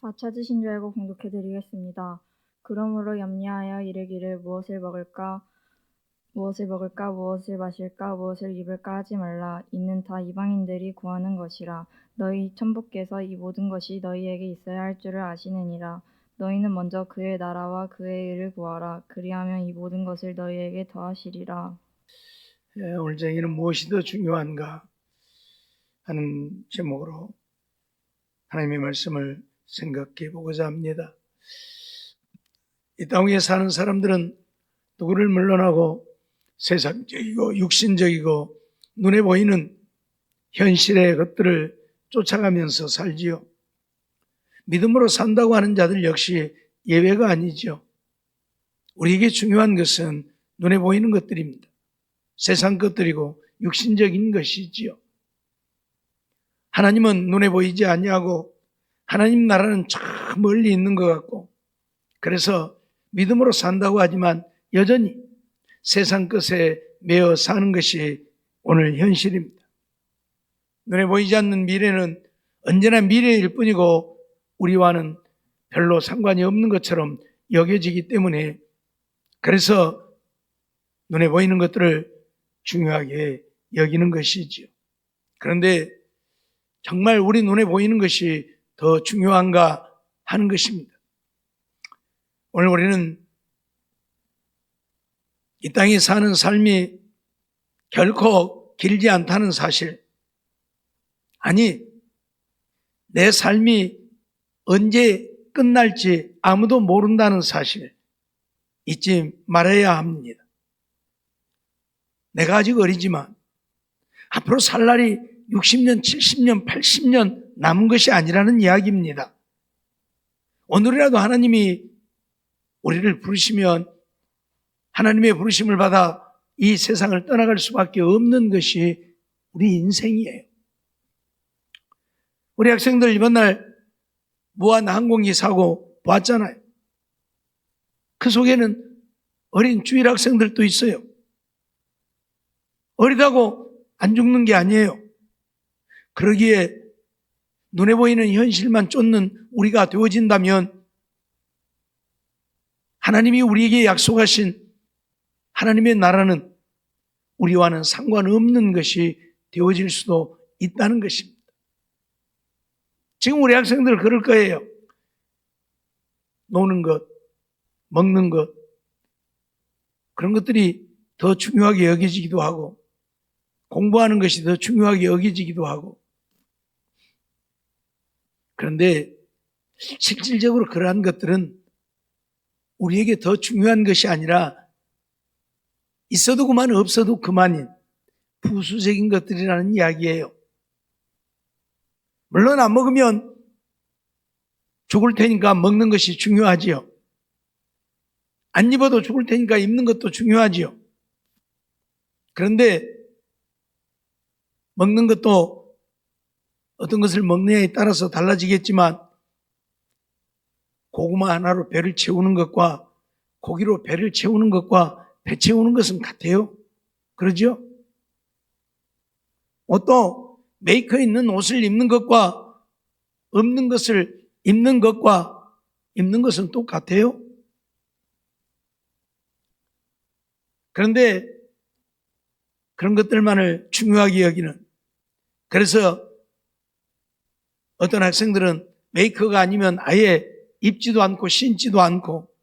다 찾으신 줄 알고 공독해 드리겠습니다. 그러므로 염려하여 이르기를 무엇을 먹을까, 무엇을 마실까, 무엇을 입을까 하지 말라. 이는 다 이방인들이 구하는 것이라. 너희 천부께서 이 모든 것이 너희에게 있어야 할 줄을 아시느니라. 너희는 먼저 그의 나라와 그의 의를 구하라. 그리하면 이 모든 것을 너희에게 더하시리라. 오늘 저희는 무엇이 더 중요한가 하는 제목으로 하나님의 말씀을 생각해 보고자 합니다. 이 땅 위에 사는 사람들은 누구를 물러나고 세상적이고 육신적이고 눈에 보이는 현실의 것들을 쫓아가면서 살지요. 믿음으로 산다고 하는 자들 역시 예외가 아니죠. 우리에게 중요한 것은 눈에 보이는 것들입니다. 세상 것들이고 육신적인 것이지요. 하나님은 눈에 보이지 아니하고 하나님 나라는 저 멀리 있는 것 같고, 그래서 믿음으로 산다고 하지만 여전히 세상 것에 매여 사는 것이 오늘 현실입니다. 눈에 보이지 않는 미래는 언제나 미래일 뿐이고 우리와는 별로 상관이 없는 것처럼 여겨지기 때문에, 그래서 눈에 보이는 것들을 중요하게 여기는 것이지요. 그런데 정말 우리 눈에 보이는 것이 더 중요한가 하는 것입니다. 오늘 우리는 이 땅에 사는 삶이 결코 길지 않다는 사실, 아니 내 삶이 언제 끝날지 아무도 모른다는 사실 잊지 말아야 합니다. 내가 아직 어리지만 앞으로 살 날이 60년, 70년, 80년 남은 것이 아니라는 이야기입니다. 오늘이라도 하나님이 우리를 부르시면 하나님의 부르심을 받아 이 세상을 떠나갈 수밖에 없는 것이 우리 인생이에요. 우리 학생들 이번 날 무한 항공기 사고 봤잖아요. 그 속에는 어린 주일 학생들도 있어요. 어리다고 안 죽는 게 아니에요. 그러기에 눈에 보이는 현실만 쫓는 우리가 되어진다면 하나님이 우리에게 약속하신 하나님의 나라는 우리와는 상관없는 것이 되어질 수도 있다는 것입니다. 지금 우리 학생들 그럴 거예요. 노는 것, 먹는 것, 그런 것들이 더 중요하게 여겨지기도 하고 공부하는 것이 더 중요하게 여겨지기도 하고, 그런데 실질적으로 그러한 것들은 우리에게 더 중요한 것이 아니라 있어도 그만 없어도 그만인 부수적인 것들이라는 이야기예요. 물론 안 먹으면 죽을 테니까 먹는 것이 중요하지요. 안 입어도 죽을 테니까 입는 것도 중요하지요. 그런데 먹는 것도 어떤 것을 먹느냐에 따라서 달라지겠지만 고구마 하나로 배를 채우는 것과 고기로 배를 채우는 것과 배 채우는 것은 같아요. 그러죠? 옷도 메이커 있는 옷을 입는 것과 없는 것을 입는 것과 입는 것은 똑같아요. 그런데 그런 것들만을 중요하게 여기는, 그래서 어떤 학생들은 메이커가 아니면 아예 입지도 않고 신지도 않고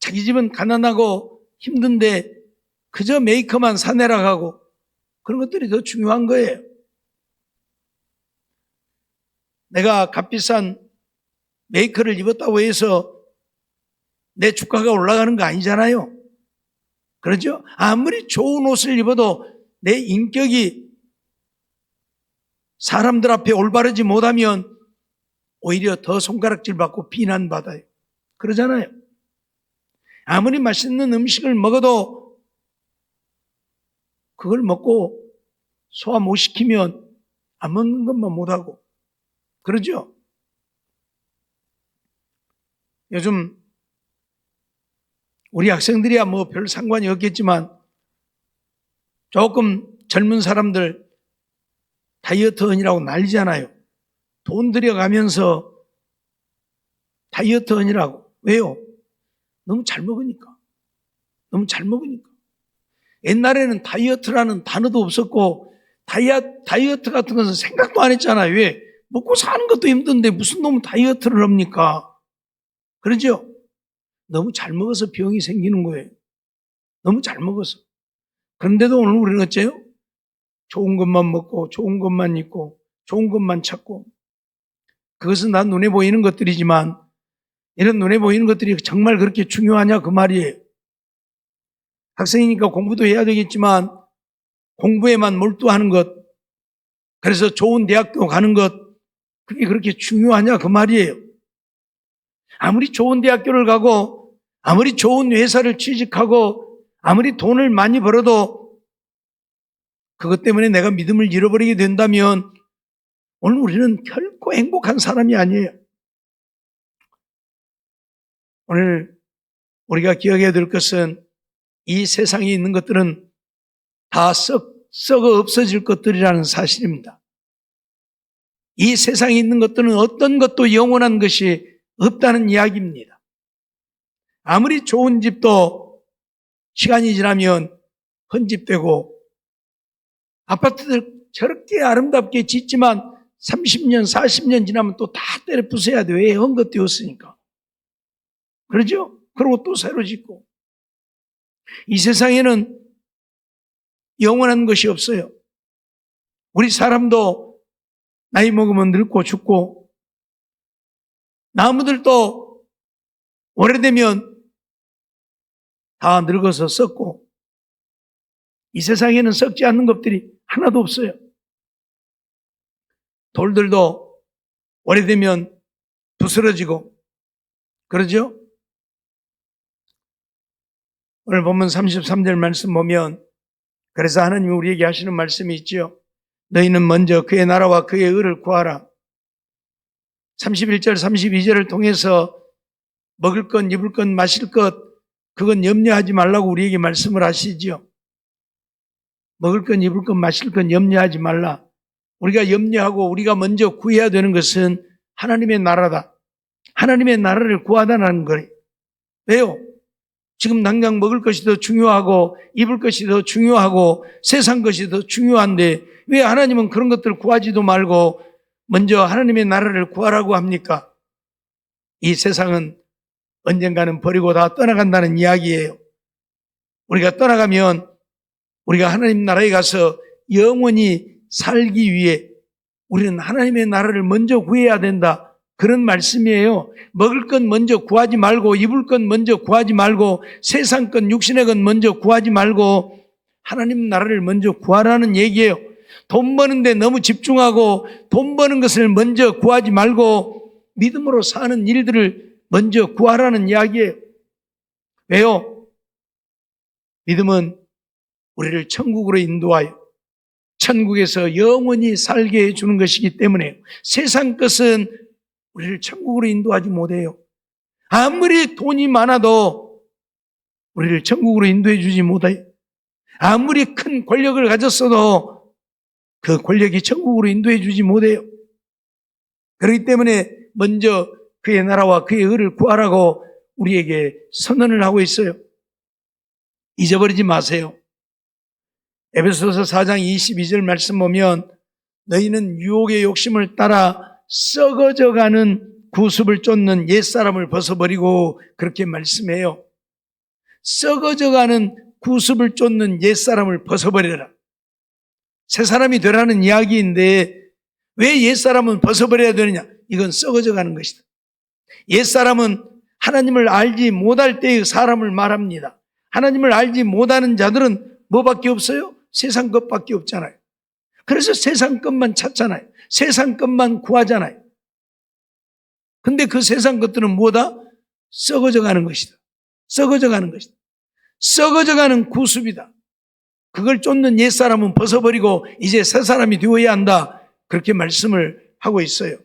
자기 집은 가난하고 힘든데 그저 메이커만 사내락하고 그런 것들이 더 중요한 거예요. 내가 값비싼 메이커를 입었다고 해서 내 주가가 올라가는 거 아니잖아요. 그렇죠? 아무리 좋은 옷을 입어도 내 인격이 사람들 앞에 올바르지 못하면 오히려 더 손가락질 받고 비난받아요. 그러잖아요. 아무리 맛있는 음식을 먹어도 그걸 먹고 소화 못 시키면 안 먹는 것만 못하고 그러죠. 요즘 우리 학생들이야 뭐 별 상관이 없겠지만 조금 젊은 사람들 다이어트언이라고 난리잖아요. 돈 들여가면서 다이어트 하니라고. 왜요? 너무 잘 먹으니까. 너무 잘 먹으니까. 옛날에는 다이어트라는 단어도 없었고 다이어트 같은 것은 생각도 안 했잖아요. 왜? 먹고 사는 것도 힘든데 무슨 놈 다이어트를 합니까? 그러죠? 너무 잘 먹어서 병이 생기는 거예요. 너무 잘 먹어서. 그런데도 오늘 우리는 어째요? 좋은 것만 먹고 좋은 것만 입고 좋은 것만 찾고, 그것은 다 눈에 보이는 것들이지만 이런 눈에 보이는 것들이 정말 그렇게 중요하냐 그 말이에요. 학생이니까 공부도 해야 되겠지만 공부에만 몰두하는 것, 그래서 좋은 대학교 가는 것, 그게 그렇게 중요하냐 그 말이에요. 아무리 좋은 대학교를 가고 아무리 좋은 회사를 취직하고 아무리 돈을 많이 벌어도 그것 때문에 내가 믿음을 잃어버리게 된다면 오늘 우리는 결코 행복한 사람이 아니에요. 오늘 우리가 기억해야 될 것은 이 세상에 있는 것들은 다 썩어 없어질 것들이라는 사실입니다. 이 세상에 있는 것들은 어떤 것도 영원한 것이 없다는 이야기입니다. 아무리 좋은 집도 시간이 지나면 헌집되고, 아파트들 저렇게 아름답게 짓지만 30년, 40년 지나면 또 다 때려 부숴야 돼요. 왜? 헝긋되었으니까. 그러죠? 그리고 또 새로 짓고. 이 세상에는 영원한 것이 없어요. 우리 사람도 나이 먹으면 늙고 죽고, 나무들도 오래되면 다 늙어서 썩고, 이 세상에는 썩지 않는 것들이 하나도 없어요. 돌들도 오래되면 부스러지고, 그러죠? 오늘 본문 33절 말씀 보면, 그래서 하나님이 우리에게 하시는 말씀이 있죠. 너희는 먼저 그의 나라와 그의 의를 구하라. 31절, 32절을 통해서 먹을 것, 입을 것, 마실 것, 그건 염려하지 말라고 우리에게 말씀을 하시죠. 먹을 것, 입을 것, 마실 것 염려하지 말라. 우리가 염려하고 우리가 먼저 구해야 되는 것은 하나님의 나라다. 하나님의 나라를 구하다는 거예요. 왜요? 지금 당장 먹을 것이 더 중요하고 입을 것이 더 중요하고 세상 것이 더 중요한데 왜 하나님은 그런 것들을 구하지도 말고 먼저 하나님의 나라를 구하라고 합니까? 이 세상은 언젠가는 버리고 다 떠나간다는 이야기예요. 우리가 떠나가면 우리가 하나님 나라에 가서 영원히 살기 위해 우리는 하나님의 나라를 먼저 구해야 된다. 그런 말씀이에요. 먹을 것 먼저 구하지 말고 입을 것 먼저 구하지 말고 세상 것 육신의 것 먼저 구하지 말고 하나님 나라를 먼저 구하라는 얘기예요. 돈 버는데 너무 집중하고 돈 버는 것을 먼저 구하지 말고 믿음으로 사는 일들을 먼저 구하라는 이야기예요. 왜요? 믿음은 우리를 천국으로 인도하여 천국에서 영원히 살게 해주는 것이기 때문에 세상 것은 우리를 천국으로 인도하지 못해요. 아무리 돈이 많아도 우리를 천국으로 인도해 주지 못해요. 아무리 큰 권력을 가졌어도 그 권력이 천국으로 인도해 주지 못해요. 그렇기 때문에 먼저 그의 나라와 그의 의를 구하라고 우리에게 선언을 하고 있어요. 잊어버리지 마세요. 에베소서 4장 22절 말씀 보면 너희는 유혹의 욕심을 따라 썩어져가는 구습을 쫓는 옛사람을 벗어버리고 그렇게 말씀해요. 썩어져가는 구습을 쫓는 옛사람을 벗어버려라. 새사람이 되라는 이야기인데 왜 옛사람은 벗어버려야 되느냐? 이건 썩어져가는 것이다. 옛사람은 하나님을 알지 못할 때의 사람을 말합니다. 하나님을 알지 못하는 자들은 뭐밖에 없어요? 세상 것밖에 없잖아요. 그래서 세상 것만 찾잖아요. 세상 것만 구하잖아요. 근데 그 세상 것들은 뭐다? 썩어져 가는 것이다. 썩어져 가는 것이다. 썩어져 가는 구습이다. 그걸 쫓는 옛사람은 벗어버리고 이제 새 사람이 되어야 한다. 그렇게 말씀을 하고 있어요.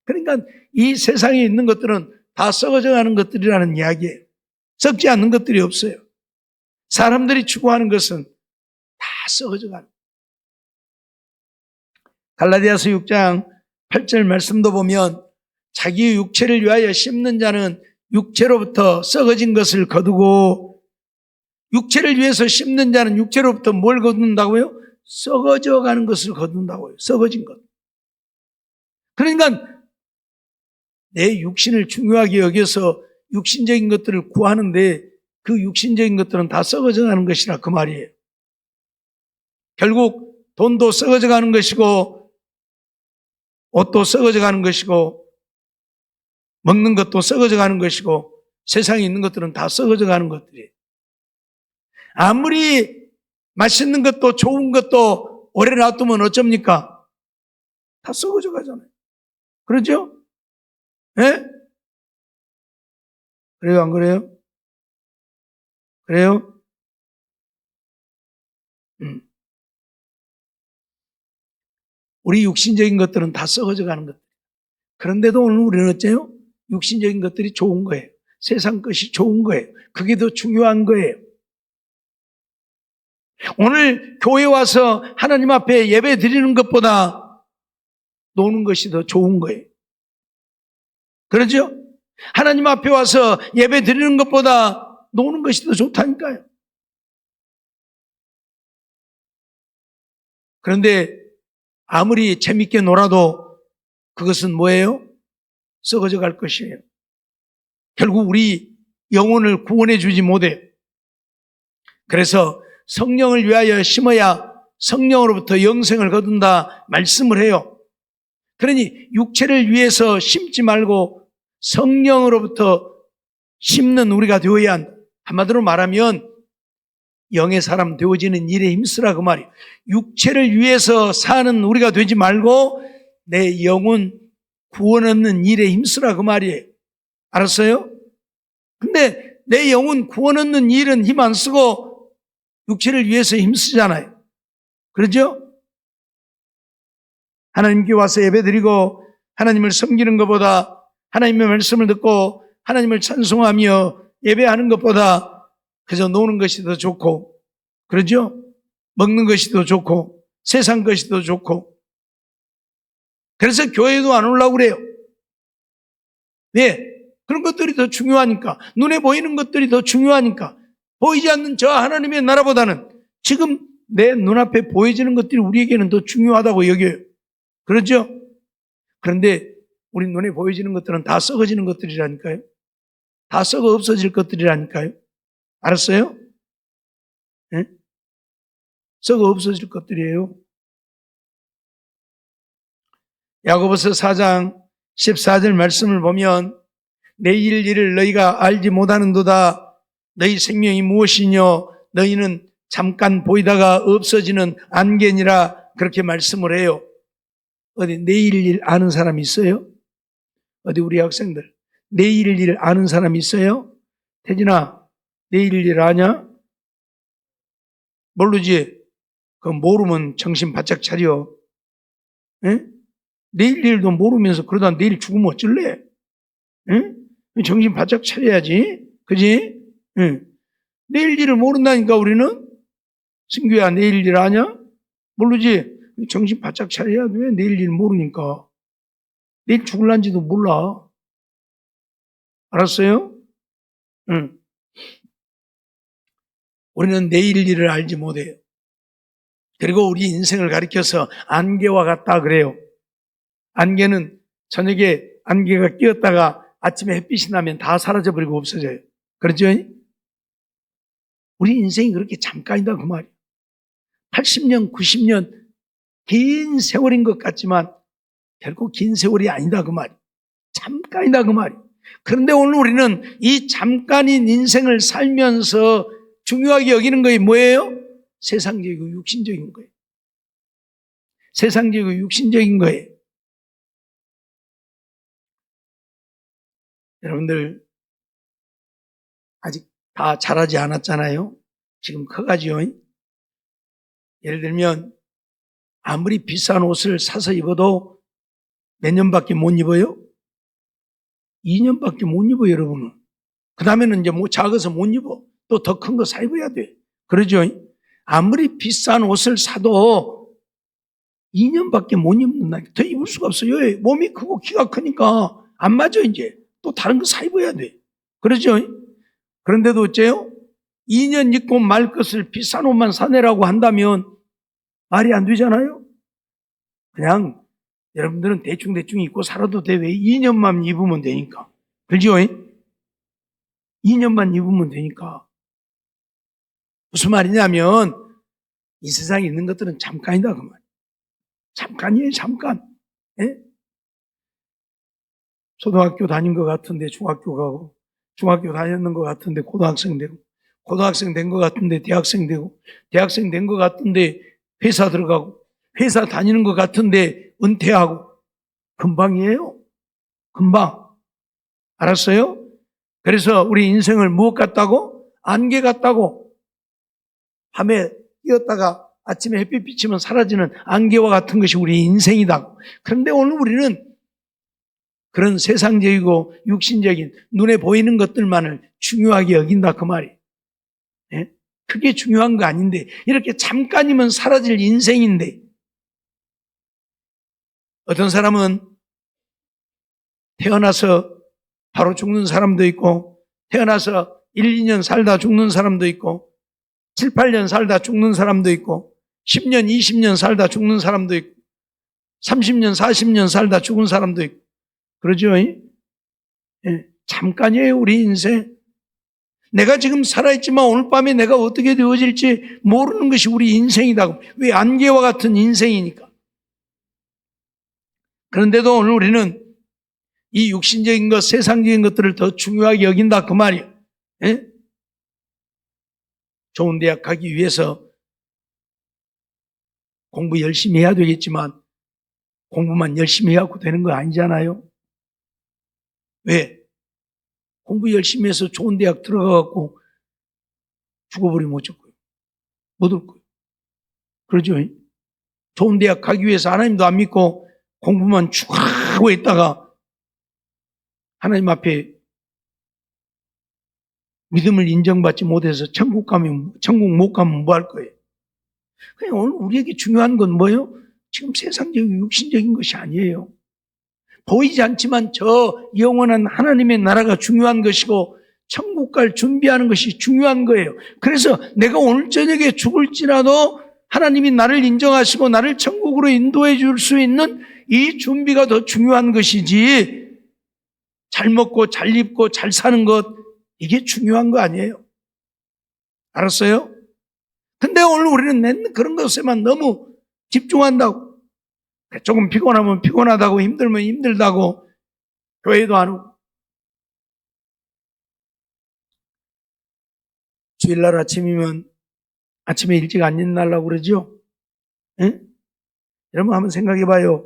그러니까 이 세상에 있는 것들은 다 썩어져 가는 것들이라는 이야기예요. 썩지 않는 것들이 없어요. 사람들이 추구하는 것은 다 썩어져 가는 거예요. 갈라디아서 6장 8절 말씀도 보면 자기의 육체를 위하여 심는 자는 육체로부터 썩어진 것을 거두고, 육체를 위해서 심는 자는 육체로부터 뭘 거둔다고요? 썩어져 가는 것을 거둔다고요. 썩어진 것. 그러니까 내 육신을 중요하게 여겨서 육신적인 것들을 구하는데 그 육신적인 것들은 다 썩어져 가는 것이라 그 말이에요. 결국 돈도 썩어져 가는 것이고, 옷도 썩어져 가는 것이고, 먹는 것도 썩어져 가는 것이고, 세상에 있는 것들은 다 썩어져 가는 것들이에요. 아무리 맛있는 것도 좋은 것도 오래 놔두면 어쩝니까? 다 썩어져 가잖아요. 그렇죠? 예? 그래요, 안 그래요? 그래요? 우리 육신적인 것들은 다 썩어져 가는 것. 그런데도 오늘 우리는 어째요? 육신적인 것들이 좋은 거예요. 세상 것이 좋은 거예요. 그게 더 중요한 거예요. 오늘 교회 와서 하나님 앞에 예배 드리는 것보다 노는 것이 더 좋은 거예요. 그렇죠? 하나님 앞에 와서 예배 드리는 것보다 노는 것이 더 좋다니까요. 그런데 아무리 재밌게 놀아도 그것은 뭐예요? 썩어져 갈 것이에요. 결국 우리 영혼을 구원해 주지 못해요. 그래서 성령을 위하여 심어야 성령으로부터 영생을 거둔다 말씀을 해요. 그러니 육체를 위해서 심지 말고 성령으로부터 심는 우리가 되어야 한다. 한마디로 말하면 영의 사람 되어지는 일에 힘쓰라 그 말이에요. 육체를 위해서 사는 우리가 되지 말고 내 영혼 구원 얻는 일에 힘쓰라 그 말이에요. 알았어요? 근데 내 영혼 구원 얻는 일은 힘 안 쓰고 육체를 위해서 힘쓰잖아요. 그렇죠? 하나님께 와서 예배드리고 하나님을 섬기는 것보다, 하나님의 말씀을 듣고 하나님을 찬송하며 예배하는 것보다 그저 노는 것이 더 좋고, 그러죠? 먹는 것이 더 좋고 세상 것이 더 좋고, 그래서 교회도 안 오려고 그래요. 왜? 그런 것들이 더 중요하니까. 눈에 보이는 것들이 더 중요하니까. 보이지 않는 저 하나님의 나라보다는 지금 내 눈앞에 보여지는 것들이 우리에게는 더 중요하다고 여겨요. 그렇죠? 그런데 우리 눈에 보여지는 것들은 다 썩어지는 것들이라니까요. 다 썩어 없어질 것들이라니까요. 알았어요? 네? 썩어 없어질 것들이에요. 야고보서 4장 14절 말씀을 보면 내일 일을 너희가 알지 못하는도다. 너희 생명이 무엇이뇨? 너희는 잠깐 보이다가 없어지는 안개니라. 그렇게 말씀을 해요. 어디 내일 일 아는 사람이 있어요? 어디 우리 학생들 내일 일 아는 사람이 있어요? 태진아, 내일 일 아냐? 모르지? 그럼 모르면 정신 바짝 차려. 에? 내일 일도 모르면서 그러다 내일 죽으면 어쩔래? 에? 정신 바짝 차려야지. 그지? 에. 내일 일을 모른다니까 우리는? 승규야, 내일 일 아냐? 모르지? 정신 바짝 차려야 돼. 내일 일 모르니까. 내일 죽을란지도 몰라. 알았어요? 응. 우리는 내일 일을 알지 못해요. 그리고 우리 인생을 가리켜서 안개와 같다 그래요. 안개는 저녁에 안개가 끼었다가 아침에 햇빛이 나면 다 사라져버리고 없어져요. 그렇죠? 우리 인생이 그렇게 잠깐이다 그 말이에요. 80년, 90년 긴 세월인 것 같지만 결국 긴 세월이 아니다 그 말이에요. 잠깐이다 그 말이에요. 그런데 오늘 우리는 이 잠깐인 인생을 살면서 중요하게 여기는 것이 뭐예요? 세상적이고 육신적인 거예요. 세상적이고 육신적인 거예요. 여러분들 아직 다 자라지 않았잖아요. 지금 커가지요. 예를 들면 아무리 비싼 옷을 사서 입어도 몇 년밖에 못 입어요? 2년밖에 못 입어요, 여러분은. 그 다음에는 이제 뭐 작아서 못 입어. 또 더 큰 거 사 입어야 돼. 그러죠? 아무리 비싼 옷을 사도 2년밖에 못 입는다. 더 입을 수가 없어요. 몸이 크고 키가 크니까 안 맞아, 이제. 또 다른 거 사 입어야 돼. 그러죠? 그런데도 어째요? 2년 입고 말 것을 비싼 옷만 사내라고 한다면 말이 안 되잖아요? 그냥 여러분들은 대충대충 입고 살아도 돼. 왜? 2년만 입으면 되니까. 그죠? 2년만 입으면 되니까. 무슨 말이냐면 이 세상에 있는 것들은 잠깐이다 그 말. 잠깐이에요, 잠깐. 예? 초등학교 다닌 것 같은데 중학교 가고, 중학교 다녔는 것 같은데 고등학생 되고, 고등학생 된 것 같은데 대학생 되고, 대학생 된 것 같은데 회사 들어가고, 회사 다니는 것 같은데 은퇴하고. 금방이에요. 금방. 알았어요? 그래서 우리 인생을 무엇 같다고? 안개 같다고. 밤에 뛰었다가 아침에 햇빛 비치면 사라지는 안개와 같은 것이 우리 인생이다. 그런데 오늘 우리는 그런 세상적이고 육신적인 눈에 보이는 것들만을 중요하게 여긴다 그 말이에요. 예? 그게 중요한 거 아닌데 이렇게 잠깐이면 사라질 인생인데 어떤 사람은 태어나서 바로 죽는 사람도 있고 태어나서 1, 2년 살다 죽는 사람도 있고 7, 8년 살다 죽는 사람도 있고 10년, 20년 살다 죽는 사람도 있고 30년, 40년 살다 죽은 사람도 있고 그러죠? 예? 잠깐이에요 우리 인생. 내가 지금 살아있지만 오늘 밤에 내가 어떻게 되어질지 모르는 것이 우리 인생이다. 왜? 안개와 같은 인생이니까. 그런데도 오늘 우리는 이 육신적인 것, 세상적인 것들을 더 중요하게 여긴다 그 말이에요. 예? 좋은 대학 가기 위해서 공부 열심히 해야 되겠지만 공부만 열심히 해갖고 되는 거 아니잖아요. 왜? 공부 열심히 해서 좋은 대학 들어가갖고 죽어버리면 어쩔 거예요? 못 올 거예요. 그러죠? 좋은 대학 가기 위해서 하나님도 안 믿고 공부만 쭉 하고 있다가 하나님 앞에 믿음을 인정받지 못해서 천국 못 가면 뭐 할 거예요? 그냥 오늘 우리에게 중요한 건 뭐예요? 지금 세상적인 육신적인 것이 아니에요. 보이지 않지만 저 영원한 하나님의 나라가 중요한 것이고 천국 갈 준비하는 것이 중요한 거예요. 그래서 내가 오늘 저녁에 죽을지라도 하나님이 나를 인정하시고 나를 천국으로 인도해 줄 수 있는 이 준비가 더 중요한 것이지 잘 먹고 잘 입고 잘 사는 것 이게 중요한 거 아니에요. 알았어요? 근데 오늘 우리는 맨날 그런 것에만 너무 집중한다고. 조금 피곤하면 피곤하다고 힘들면 힘들다고 교회도 안 오고. 주일날 아침이면 아침에 일찍 안 일어나려고 그러죠? 예? 여러분 한번 생각해 봐요.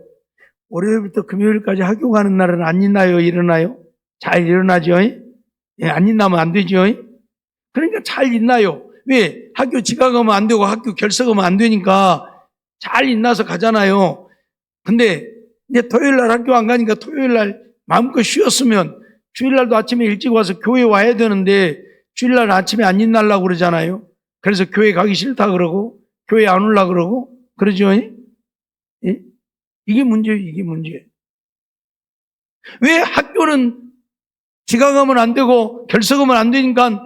월요일부터 금요일까지 학교 가는 날은 안 일어나요? 일어나요? 잘 일어나죠? 예, 안 일어나면 안 되죠? 그러니까 잘 일어나요. 왜? 학교 지각하면 안 되고 학교 결석하면 안 되니까 잘 일어나서 가잖아요. 근데 이제 토요일날 학교 안 가니까 토요일날 마음껏 쉬었으면 주일날도 아침에 일찍 와서 교회 와야 되는데 주일날 아침에 안 일어나려고 그러잖아요. 그래서 교회 가기 싫다 그러고 교회 안 오려고 그러고 그러죠? 예? 이게 문제예요. 이게 문제예요. 왜 학교는 지각하면 안 되고 결석하면 안 되니까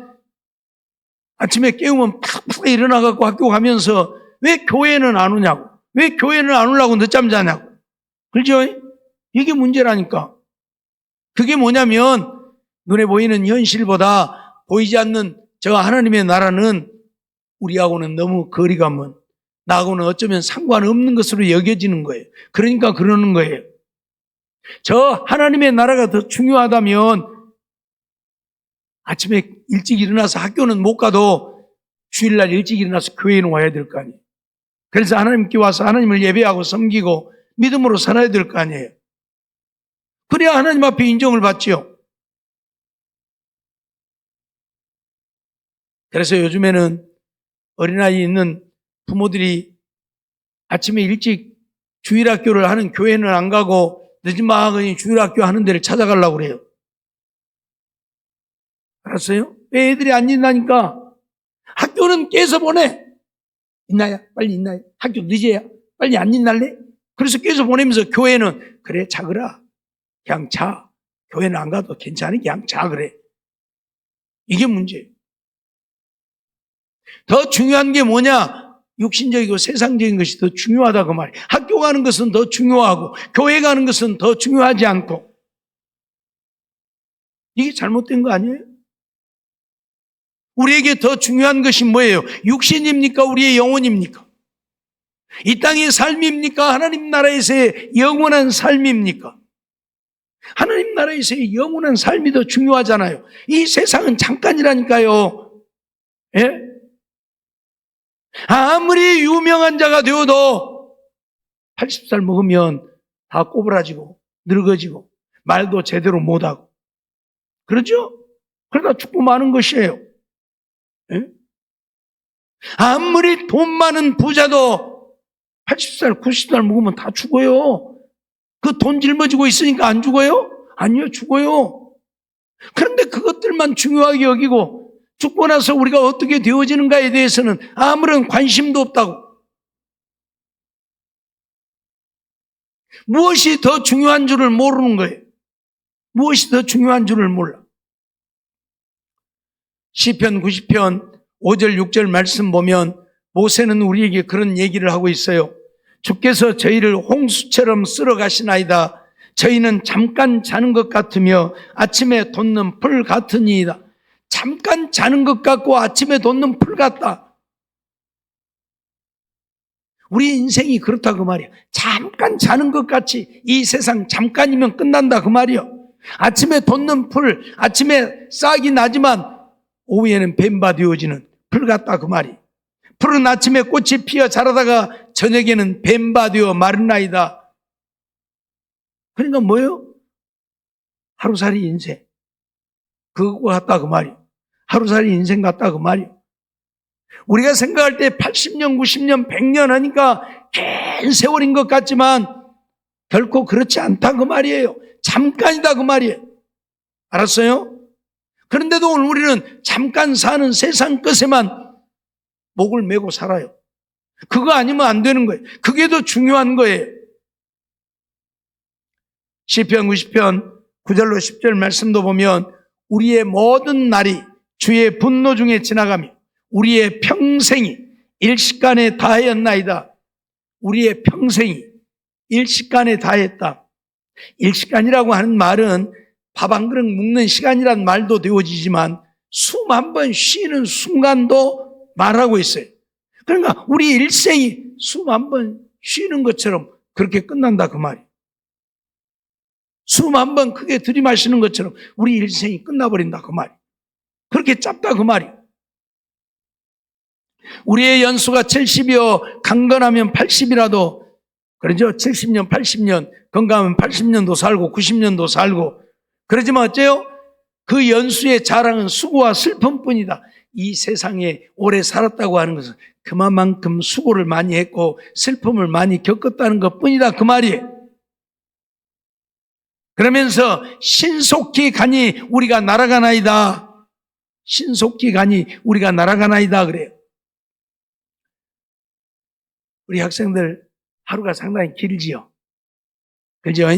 아침에 깨우면 팍팍 일어나갖고 학교 가면서 왜 교회는 안 오냐고. 왜 교회는 안 오려고 늦잠 자냐고. 그렇죠? 이게 문제라니까. 그게 뭐냐면 눈에 보이는 현실보다 보이지 않는 저 하나님의 나라는 우리하고는 너무 거리가 먼 나하고는 어쩌면 상관없는 것으로 여겨지는 거예요. 그러니까 그러는 거예요. 저 하나님의 나라가 더 중요하다면 아침에 일찍 일어나서 학교는 못 가도 주일날 일찍 일어나서 교회는 와야 될 거 아니에요. 그래서 하나님께 와서 하나님을 예배하고 섬기고 믿음으로 살아야 될 거 아니에요. 그래야 하나님 앞에 인정을 받지요. 그래서 요즘에는 어린아이 있는 부모들이 아침에 일찍 주일학교를 하는 교회는 안 가고 늦은마당에 주일학교 하는 데를 찾아가려고 그래요. 알았어요? 왜 애들이 안 있나니까 학교는 깨서 보내. 있나요? 빨리 있나요? 학교 늦어야 빨리 안 있날래? 그래서 깨서 보내면서 교회는 그래 자거라 그냥 자 교회는 안 가도 괜찮으니 그냥 자 그래. 이게 문제예요. 더 중요한 게 뭐냐? 육신적이고 세상적인 것이 더 중요하다 그 말이에요. 학교 가는 것은 더 중요하고 교회 가는 것은 더 중요하지 않고. 이게 잘못된 거 아니에요? 우리에게 더 중요한 것이 뭐예요? 육신입니까? 우리의 영혼입니까? 이 땅의 삶입니까? 하나님 나라에서의 영원한 삶입니까? 하나님 나라에서의 영원한 삶이 더 중요하잖아요. 이 세상은 잠깐이라니까요. 예? 아무리 유명한 자가 되어도 80살 먹으면 다 꼬부라지고 늙어지고 말도 제대로 못하고 그러죠? 그러다 죽고 마는 것이에요. 예? 아무리 돈 많은 부자도 80살, 90살 먹으면 다 죽어요. 그 돈 짊어지고 있으니까 안 죽어요? 아니요, 죽어요. 그런데 그것들만 중요하게 여기고 죽고 나서 우리가 어떻게 되어지는가에 대해서는 아무런 관심도 없다고. 무엇이 더 중요한 줄을 모르는 거예요. 무엇이 더 중요한 줄을 몰라. 시편 90편 5절 6절 말씀 보면 모세는 우리에게 그런 얘기를 하고 있어요. 주께서 저희를 홍수처럼 쓸어 가시나이다. 저희는 잠깐 자는 것 같으며 아침에 돋는 풀 같으니이다. 잠깐 자는 것 같고 아침에 돋는 풀 같다. 우리 인생이 그렇다 그 말이야. 잠깐 자는 것 같이 이 세상 잠깐이면 끝난다 그 말이야. 아침에 돋는 풀, 아침에 싹이 나지만 오후에는 뱀바 되어지는 풀 같다 그 말이. 풀은 아침에 꽃이 피어 자라다가 저녁에는 뱀바 되어 마른나이다. 그러니까 뭐예요? 하루살이 인생. 그거 같다 그 말이. 하루살이 인생 같다 그 말이. 우리가 생각할 때 80년, 90년, 100년 하니까 긴 세월인 것 같지만 결코 그렇지 않다 그 말이에요. 잠깐이다 그 말이에요. 알았어요? 그런데도 오늘 우리는 잠깐 사는 세상 것에만 목을 메고 살아요. 그거 아니면 안 되는 거예요. 그게 더 중요한 거예요. 시편 90편 9절로 10절 말씀도 보면 우리의 모든 날이 주의 분노 중에 지나가며 우리의 평생이 일시간에 다하였나이다. 우리의 평생이 일시간에 다했다. 일시간이라고 하는 말은 밥 한 그릇 먹는 시간이란 말도 되어지지만 숨 한 번 쉬는 순간도 말하고 있어요. 그러니까 우리 일생이 숨 한 번 쉬는 것처럼 그렇게 끝난다 그 말이에요. 숨 한 번 크게 들이마시는 것처럼 우리 일생이 끝나버린다 그 말이에요. 그렇게 짧다 그 말이에요. 우리의 연수가 70이요 강건하면 80이라도 그러죠. 70년 80년 건강하면 80년도 살고 90년도 살고 그러지만 어째요? 그 연수의 자랑은 수고와 슬픔뿐이다. 이 세상에 오래 살았다고 하는 것은 그만큼 수고를 많이 했고 슬픔을 많이 겪었다는 것뿐이다 그 말이에요. 그러면서 신속히 가니 우리가 날아가나이다. 신속히 가니 우리가 날아가나이다 그래요. 우리 학생들 하루가 상당히 길지요. 그죠?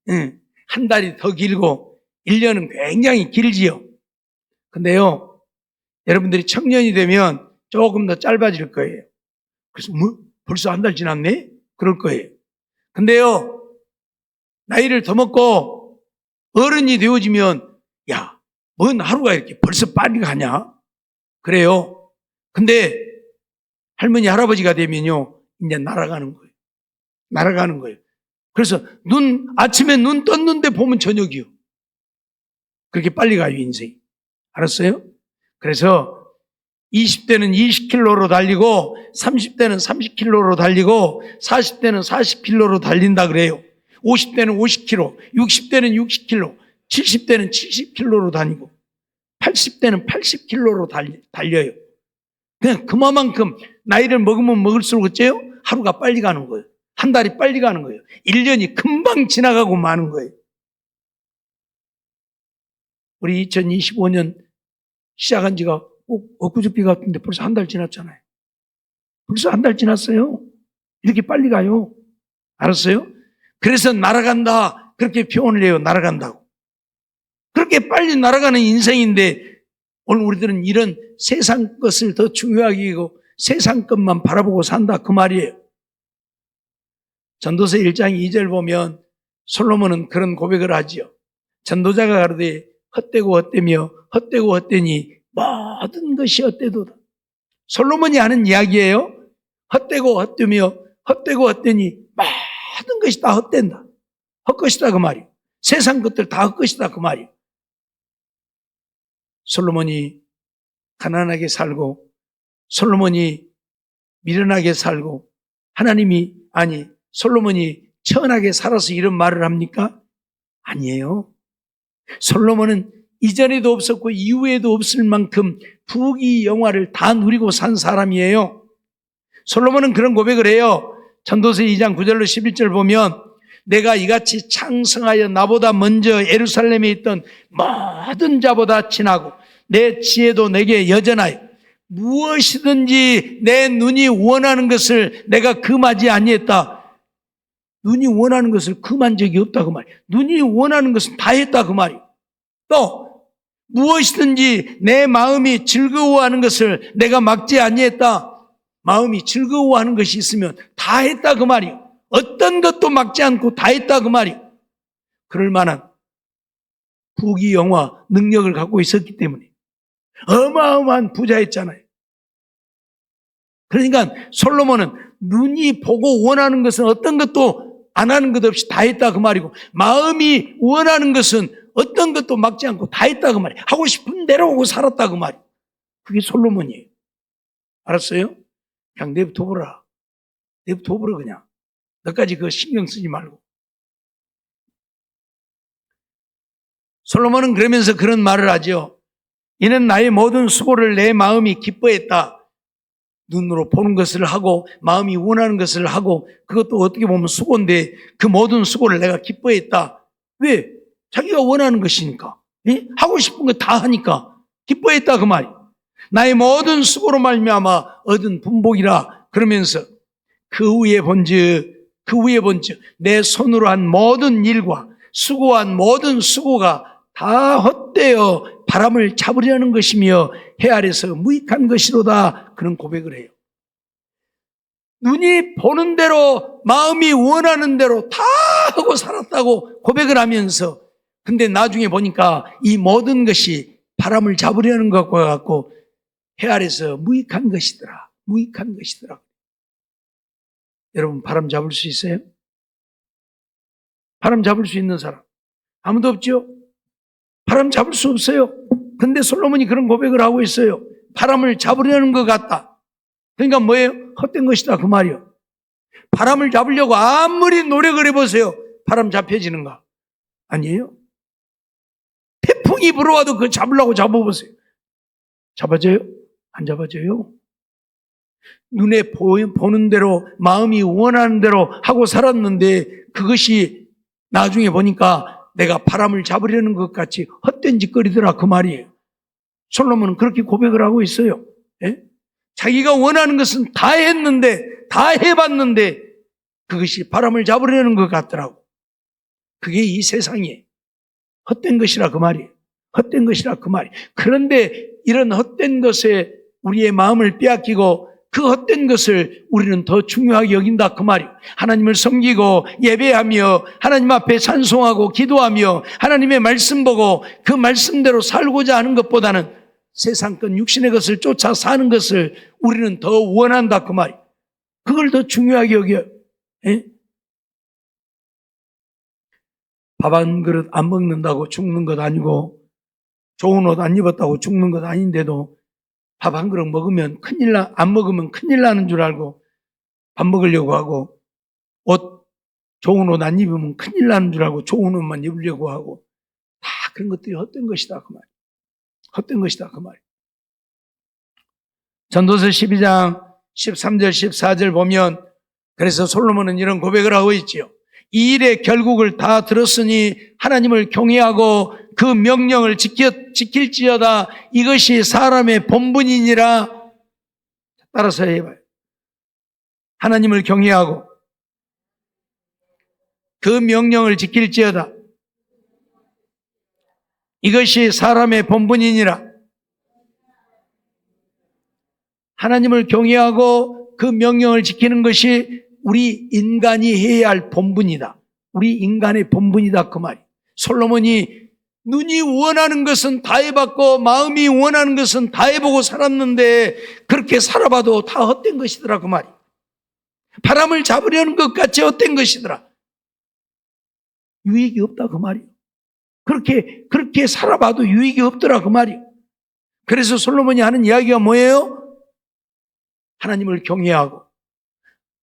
응. 한 달이 더 길고 1년은 굉장히 길지요. 근데요, 여러분들이 청년이 되면 조금 더 짧아질 거예요. 그래서 뭐 벌써 한 달 지났네? 그럴 거예요. 근데요, 나이를 더 먹고 어른이 되어지면 야, 뭔 하루가 이렇게 벌써 빨리 가냐? 그래요. 근데 할머니, 할아버지가 되면요, 이제 날아가는 거예요. 날아가는 거예요. 그래서 아침에 눈 떴는데 보면 저녁이요. 그렇게 빨리 가요, 인생이. 알았어요? 그래서 20대는 20km로 달리고 30대는 30km로 달리고 40대는 40km로 달린다 그래요. 50대는 50km, 60대는 60km, 70대는 70km로 다니고 80대는 80km로 달려요. 그냥 그만큼 나이를 먹으면 먹을수록 어째요? 하루가 빨리 가는 거예요. 한 달이 빨리 가는 거예요. 1년이 금방 지나가고 마는 거예요. 우리 2025년 시작한 지가 꼭 엊그저께 같은데 벌써 한 달 지났잖아요. 벌써 한 달 지났어요. 이렇게 빨리 가요. 알았어요? 그래서 날아간다. 그렇게 표현을 해요. 날아간다고. 그렇게 빨리 날아가는 인생인데 오늘 우리들은 이런 세상 것을 더 중요하게 여기고 세상 것만 바라보고 산다 그 말이에요. 전도서 1장 2절 보면 솔로몬은 그런 고백을 하지요. 전도자가 가로되 헛되고 헛되며 헛되고 헛되니 모든 것이 헛되도다. 솔로몬이 하는 이야기예요. 헛되고 헛되며 헛되고 헛되니 모든 것이 다 헛된다. 헛것이다 그 말이에요. 세상 것들 다 헛것이다 그 말이에요. 솔로몬이 가난하게 살고 솔로몬이 미련하게 살고 솔로몬이 천하게 살아서 이런 말을 합니까? 아니에요. 솔로몬은 이전에도 없었고 이후에도 없을 만큼 부귀영화를 다 누리고 산 사람이에요. 솔로몬은 그런 고백을 해요. 전도서 2장 9절로 11절 보면 내가 이같이 창성하여 나보다 먼저 예루살렘에 있던 모든 자보다 진하고 내 지혜도 내게 여전하여 무엇이든지 내 눈이 원하는 것을 내가 금하지 아니했다. 눈이 원하는 것을 금한 적이 없다 그 말이에요. 눈이 원하는 것은 다 했다 그 말이에요. 또 무엇이든지 내 마음이 즐거워하는 것을 내가 막지 아니했다. 마음이 즐거워하는 것이 있으면 다 했다 그 말이에요. 어떤 것도 막지 않고 다 했다 그 말이에요. 그럴 만한 부귀영화 능력을 갖고 있었기 때문에 어마어마한 부자였잖아요. 그러니까 솔로몬은 눈이 보고 원하는 것은 어떤 것도 안 하는 것 없이 다 했다 그 말이고 마음이 원하는 것은 어떤 것도 막지 않고 다 했다 그 말이에요. 하고 싶은 대로 하고 살았다 그 말이에요. 그게 솔로몬이에요. 알았어요? 그냥 내버려둬보라. 내버려둬보라 그냥. 너까지 그거 신경 쓰지 말고. 솔로몬은 그러면서 그런 말을 하죠. 이는 나의 모든 수고를 내 마음이 기뻐했다. 눈으로 보는 것을 하고 마음이 원하는 것을 하고 그것도 어떻게 보면 수고인데 그 모든 수고를 내가 기뻐했다. 왜? 자기가 원하는 것이니까. 예? 하고 싶은 거 다 하니까 기뻐했다 그 말이. 나의 모든 수고로 말미암아 얻은 분복이라 그러면서 그 후에 본즉 내 손으로 한 모든 일과 수고한 모든 수고가 다 헛되어 바람을 잡으려는 것이며 해 아래서 무익한 것이로다. 그런 고백을 해요. 눈이 보는 대로 마음이 원하는 대로 다 하고 살았다고 고백을 하면서 근데 나중에 보니까 이 모든 것이 바람을 잡으려는 것과 같고 해 아래서 무익한 것이더라. 무익한 것이더라. 여러분 바람 잡을 수 있어요? 바람 잡을 수 있는 사람 아무도 없죠? 바람 잡을 수 없어요. 근데 솔로몬이 그런 고백을 하고 있어요. 바람을 잡으려는 것 같다. 그러니까 뭐예요? 헛된 것이다 그 말이요. 바람을 잡으려고 아무리 노력을 해보세요. 바람 잡혀지는가? 아니에요. 태풍이 불어와도 그거 잡으려고 잡아보세요. 잡아져요? 안 잡아져요. 눈에 보는 대로 마음이 원하는 대로 하고 살았는데 그것이 나중에 보니까 내가 바람을 잡으려는 것 같이 헛된 짓거리더라 그 말이에요. 솔로몬은 그렇게 고백을 하고 있어요. 예? 자기가 원하는 것은 다 했는데 다 해봤는데 그것이 바람을 잡으려는 것 같더라고. 그게 이 세상이에요. 헛된 것이라 그 말이에요. 헛된 것이라 그 말이에요. 그런데 이런 헛된 것에 우리의 마음을 빼앗기고 그 헛된 것을 우리는 더 중요하게 여긴다 그 말이에요. 하나님을 섬기고 예배하며 하나님 앞에 찬송하고 기도하며 하나님의 말씀 보고 그 말씀대로 살고자 하는 것보다는 세상 것 육신의 것을 쫓아 사는 것을 우리는 더 원한다 그 말이에요. 그걸 더 중요하게 여겨요. 예? 밥 한 그릇 안 먹는다고 죽는 것 아니고 좋은 옷 안 입었다고 죽는 것 아닌데도 밥 한 그릇 먹으면 안 먹으면 큰일 나는 줄 알고 밥 먹으려고 하고 좋은 옷 안 입으면 큰일 나는 줄 알고 좋은 옷만 입으려고 하고 다 그런 것들이 헛된 것이다 그 말이에요. 헛된 것이다 그 말이에요. 전도서 12장 13절 14절 보면 그래서 솔로몬은 이런 고백을 하고 있지요. 이 일의 결국을 다 들었으니 하나님을 경외하고 그 명령을 지킬지어다. 이것이 사람의 본분이니라. 따라서 해봐요. 하나님을 경외하고 그 명령을 지킬지어다. 이것이 사람의 본분이니라. 하나님을 경외하고 그 명령을 지키는 것이 우리 인간이 해야 할 본분이다. 우리 인간의 본분이다 그 말이. 솔로몬이 눈이 원하는 것은 다 해봤고 마음이 원하는 것은 다 해보고 살았는데 그렇게 살아봐도 다 헛된 것이더라 그 말이. 바람을 잡으려는 것 같이 헛된 것이더라. 유익이 없다 그 말이에요. 그렇게 살아봐도 유익이 없더라 그 말이에요. 그래서 솔로몬이 하는 이야기가 뭐예요? 하나님을 경외하고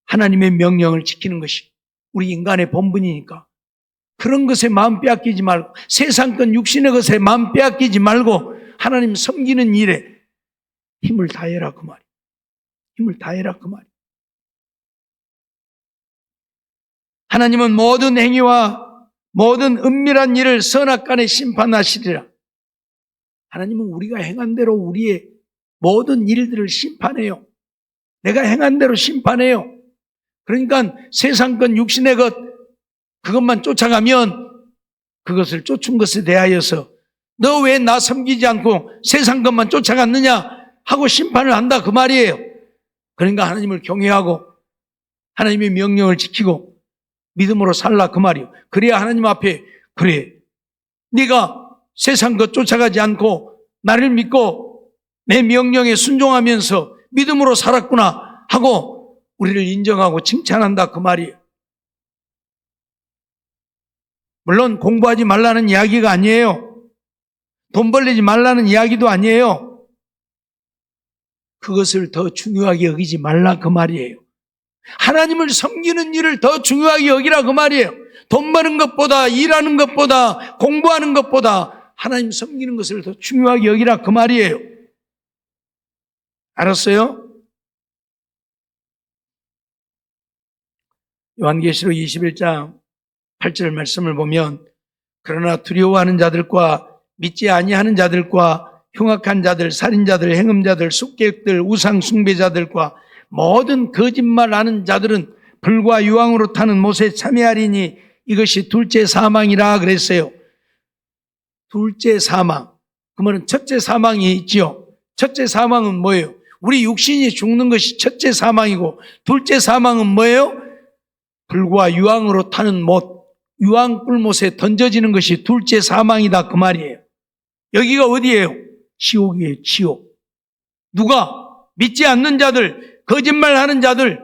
하나님의 명령을 지키는 것이 우리 인간의 본분이니까 그런 것에 마음 빼앗기지 말고 세상 것 육신의 것에 마음 빼앗기지 말고 하나님 섬기는 일에 힘을 다해라 그 말이에요. 힘을 다해라 그 말이에요. 하나님은 모든 행위와 모든 은밀한 일을 선악간에 심판하시리라. 하나님은 우리가 행한 대로 우리의 모든 일들을 심판해요. 내가 행한 대로 심판해요. 그러니까 세상 것 육신의 것 그것만 쫓아가면 그것을 쫓은 것에 대하여서 너 왜 나 섬기지 않고 세상 것만 쫓아갔느냐 하고 심판을 한다 그 말이에요. 그러니까 하나님을 경외하고 하나님의 명령을 지키고 믿음으로 살라 그 말이에요. 그래야 하나님 앞에 그래 네가 세상 것 쫓아가지 않고 나를 믿고 내 명령에 순종하면서 믿음으로 살았구나 하고 우리를 인정하고 칭찬한다 그 말이에요. 물론 공부하지 말라는 이야기가 아니에요. 돈 벌리지 말라는 이야기도 아니에요. 그것을 더 중요하게 여기지 말라 그 말이에요. 하나님을 섬기는 일을 더 중요하게 여기라 그 말이에요. 돈 버는 것보다 일하는 것보다 공부하는 것보다 하나님 섬기는 것을 더 중요하게 여기라 그 말이에요. 알았어요? 요한계시록 21장 8절 말씀을 보면 그러나 두려워하는 자들과 믿지 아니하는 자들과 흉악한 자들, 살인자들, 행음자들, 숫객들, 우상 숭배자들과 모든 거짓말하는 자들은 불과 유황으로 타는 못에 참여하리니 이것이 둘째 사망이라 그랬어요. 둘째 사망. 그러면 첫째 사망이 있지요. 첫째 사망은 뭐예요? 우리 육신이 죽는 것이 첫째 사망이고 둘째 사망은 뭐예요? 불과 유황으로 타는 못, 유황 꿀못에 던져지는 것이 둘째 사망이다 그 말이에요. 여기가 어디예요? 지옥이에요. 지옥. 누가? 믿지 않는 자들, 거짓말하는 자들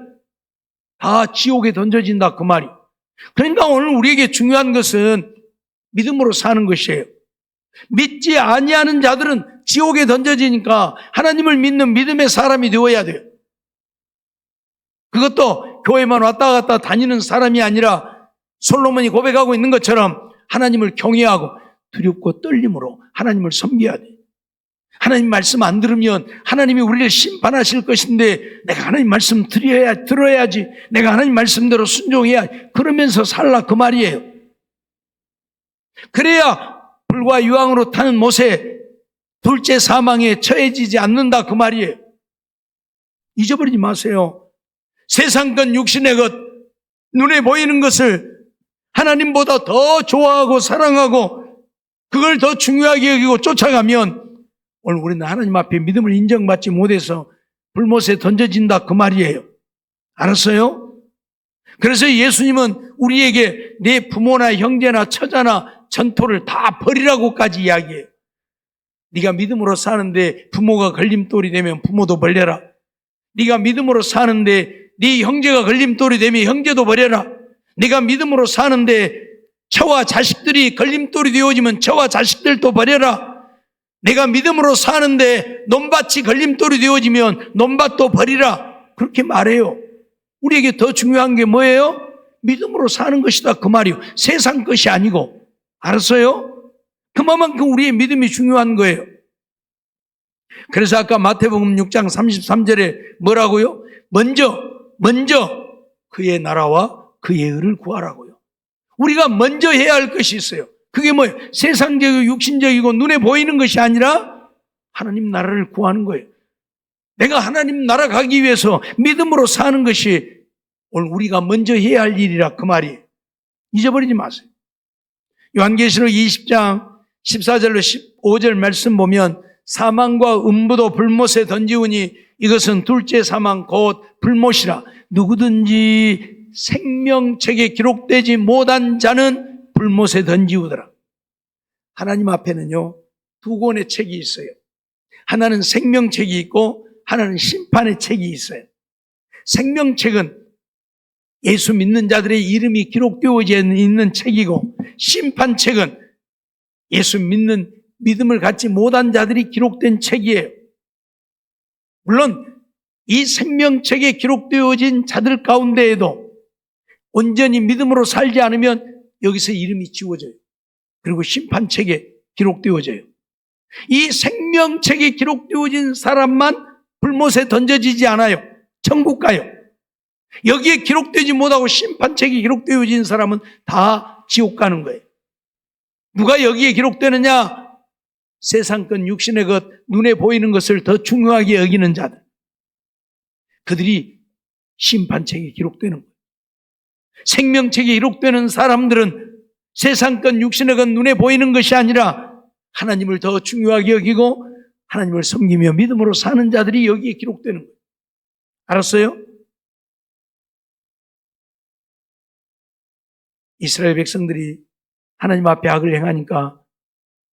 다 지옥에 던져진다 그 말이에요. 그러니까 오늘 우리에게 중요한 것은 믿음으로 사는 것이에요. 믿지 아니하는 자들은 지옥에 던져지니까 하나님을 믿는 믿음의 사람이 되어야 돼요. 그것도 교회만 왔다 갔다 다니는 사람이 아니라 솔로몬이 고백하고 있는 것처럼 하나님을 경외하고 두렵고 떨림으로 하나님을 섬겨야 돼요. 하나님 말씀 안 들으면 하나님이 우리를 심판하실 것인데 내가 하나님 말씀 들어야지. 내가 하나님 말씀대로 순종해야 그러면서 살라 그 말이에요. 그래야 불과 유황으로 타는 못에 둘째 사망에 처해지지 않는다 그 말이에요. 잊어버리지 마세요. 세상 것 육신의 것 눈에 보이는 것을 하나님보다 더 좋아하고 사랑하고 그걸 더 중요하게 여기고 쫓아가면 오늘 우리는 하나님 앞에 믿음을 인정받지 못해서 불못에 던져진다 그 말이에요. 알았어요? 그래서 예수님은 우리에게 내 부모나 형제나 처자나 전토를 다 버리라고까지 이야기해요. 네가 믿음으로 사는데 부모가 걸림돌이 되면 부모도 버려라. 네가 믿음으로 사는데 네 형제가 걸림돌이 되면 형제도 버려라. 네가 믿음으로 사는데 처와 자식들이 걸림돌이 되어지면 처와 자식들도 버려라. 내가 믿음으로 사는데 논밭이 걸림돌이 되어지면 논밭도 버리라. 그렇게 말해요. 우리에게 더 중요한 게 뭐예요? 믿음으로 사는 것이다 그 말이에요. 세상 것이 아니고. 알았어요? 그만큼 우리의 믿음이 중요한 거예요. 그래서 아까 마태복음 6장 33절에 뭐라고요? 먼저 그의 나라와 그의 의를 구하라고요. 우리가 먼저 해야 할 것이 있어요. 그게 뭐예요? 세상적이고 육신적이고 눈에 보이는 것이 아니라 하나님 나라를 구하는 거예요. 내가 하나님 나라 가기 위해서 믿음으로 사는 것이 오늘 우리가 먼저 해야 할 일이라 그 말이에요. 잊어버리지 마세요. 요한계시록 20장 14절로 15절 말씀 보면 사망과 음부도 불못에 던지우니 이것은 둘째 사망 곧 불못이라. 누구든지 생명책에 기록되지 못한 자는 불못에 던지우더라. 하나님 앞에는요, 두 권의 책이 있어요. 하나는 생명책이 있고 하나는 심판의 책이 있어요. 생명책은 예수 믿는 자들의 이름이 기록되어져 있는 책이고, 심판책은 예수 믿음을 갖지 못한 자들이 기록된 책이에요. 물론 이 생명책에 기록되어진 자들 가운데에도 온전히 믿음으로 살지 않으면 여기서 이름이 지워져요. 그리고 심판책에 기록되어져요. 이 생명책에 기록되어진 사람만 불못에 던져지지 않아요. 천국 가요. 여기에 기록되지 못하고 심판책에 기록되어진 사람은 다 지옥 가는 거예요. 누가 여기에 기록되느냐? 세상 것, 육신의 것, 눈에 보이는 것을 더 중요하게 여기는 자들. 그들이 심판책에 기록되는 거예요. 생명책에 기록되는 사람들은 세상 것, 육신의 것, 눈에 보이는 것이 아니라 하나님을 더 중요하게 여기고 하나님을 섬기며 믿음으로 사는 자들이 여기에 기록되는 거예요. 알았어요? 이스라엘 백성들이 하나님 앞에 악을 행하니까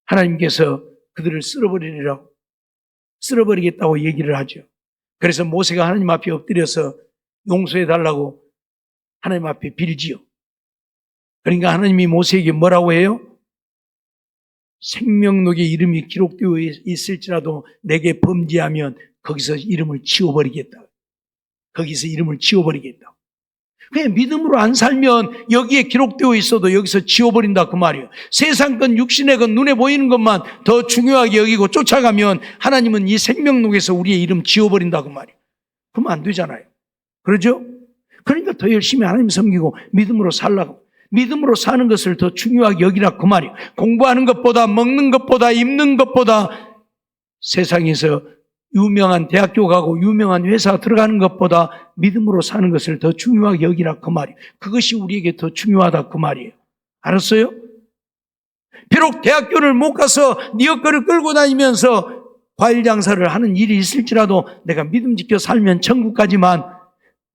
하나님께서 그들을 쓸어버리겠다고 얘기를 하죠. 그래서 모세가 하나님 앞에 엎드려서 용서해 달라고 하나님 앞에 빌지요. 그러니까 하나님이 모세에게 뭐라고 해요? 생명록에 이름이 기록되어 있을지라도 내게 범죄하면 거기서 이름을 지워버리겠다. 거기서 이름을 지워버리겠다. 그냥 믿음으로 안 살면 여기에 기록되어 있어도 여기서 지워버린다 그 말이에요. 세상 건 육신의 건 눈에 보이는 것만 더 중요하게 여기고 쫓아가면 하나님은 이 생명록에서 우리의 이름 지워버린다 그 말이에요. 그러면 안 되잖아요. 그러죠? 그러니까 더 열심히 하나님 섬기고 믿음으로 살라고. 믿음으로 사는 것을 더 중요하게 여기라 그 말이에요. 공부하는 것보다, 먹는 것보다, 입는 것보다, 세상에서 유명한 대학교 가고 유명한 회사 들어가는 것보다 믿음으로 사는 것을 더 중요하게 여기라 그 말이에요. 그것이 우리에게 더 중요하다 그 말이에요. 알았어요? 비록 대학교를 못 가서 네 여거를 끌고 다니면서 과일 장사를 하는 일이 있을지라도 내가 믿음 지켜 살면 천국 가지만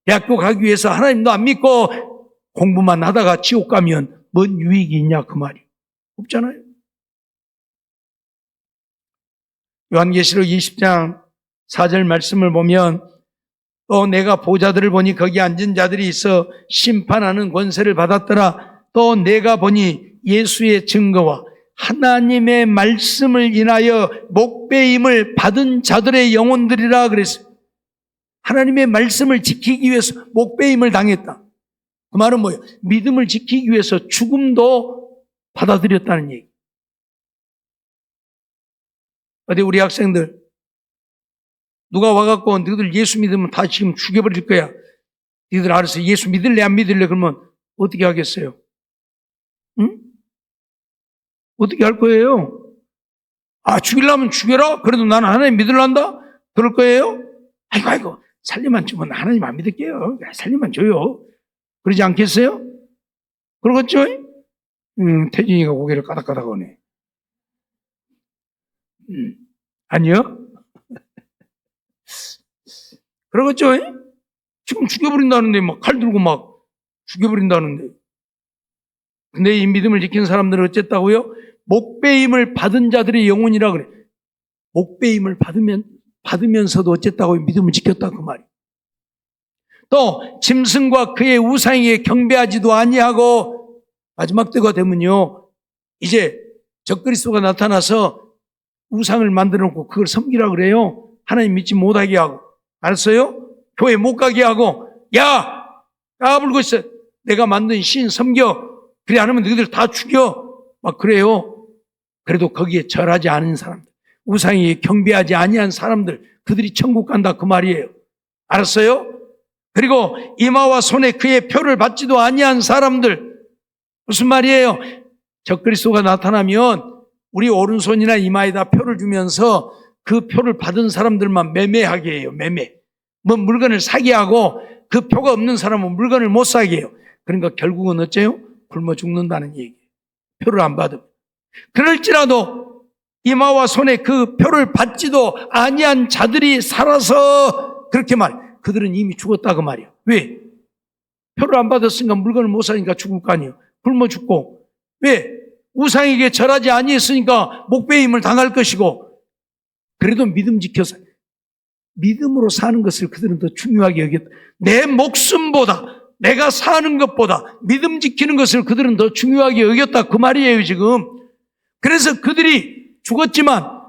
대학교 가기 위해서 하나님도 안 믿고 공부만 하다가 지옥 가면 뭔 유익이 있냐 그 말이에요. 없잖아요. 요한계시록 20장 4절 말씀을 보면 또 내가 보좌들을 보니 거기 앉은 자들이 있어 심판하는 권세를 받았더라. 또 내가 보니 예수의 증거와 하나님의 말씀을 인하여 목배임을 받은 자들의 영혼들이라 그랬어요. 하나님의 말씀을 지키기 위해서 목배임을 당했다. 그 말은 뭐예요? 믿음을 지키기 위해서 죽음도 받아들였다는 얘기. 어디 우리 학생들 누가 와갖고 너희들 예수 믿으면 다 지금 죽여버릴 거야. 너희들 알아서 예수 믿을래 안 믿을래 그러면 어떻게 하겠어요? 응? 어떻게 할 거예요? 아 죽이려면 죽여라? 그래도 나는 하나님 믿을란다? 그럴 거예요? 아이고 살림만 주면 하나님 안 믿을게요. 살림만 줘요. 그러지 않겠어요? 그러겠죠? 태진이가 고개를 까닥까닥 하네. 아니요? 그러겠죠? 지금 죽여버린다는데 막 칼 들고 막 죽여버린다는데. 근데 이 믿음을 지킨 사람들은 어쨌다고요? 목배임을 받은 자들의 영혼이라 그래. 목배임을 받으면서도 어쨌다고 믿음을 지켰다 그 말이에요. 또 짐승과 그의 우상에게 경배하지도 아니하고 마지막 때가 되면요 이제 적그리스도가 나타나서 우상을 만들어 놓고 그걸 섬기라 그래요. 하나님 믿지 못하게 하고. 알았어요? 교회 못 가게 하고 야 까불고 있어. 내가 만든 신 섬겨. 그래 안 하면 너희들 다 죽여. 막 그래요. 그래도 거기에 절하지 않은 사람들, 우상에게 경배하지 아니한 사람들, 그들이 천국 간다 그 말이에요. 알았어요? 그리고 이마와 손에 그의 표를 받지도 아니한 사람들, 무슨 말이에요? 적그리스도가 나타나면 우리 오른손이나 이마에다 표를 주면서 그 표를 받은 사람들만 매매하게 해요. 매매. 뭐 물건을 사게 하고 그 표가 없는 사람은 물건을 못 사게 해요. 그러니까 결국은 어째요? 굶어 죽는다는 얘기예요. 표를 안 받으면. 그럴지라도 이마와 손에 그 표를 받지도 아니한 자들이 살아서 그렇게 그들은 이미 죽었다 그 말이야. 왜? 표를 안 받았으니까 물건을 못 사니까 죽을 거 아니에요. 굶어 죽고. 왜? 우상에게 절하지 아니했으니까 목배임을 당할 것이고. 그래도 믿음 지켜서 믿음으로 사는 것을 그들은 더 중요하게 여겼다. 내 목숨보다, 내가 사는 것보다 믿음 지키는 것을 그들은 더 중요하게 여겼다 그 말이에요 지금. 그래서 그들이 죽었지만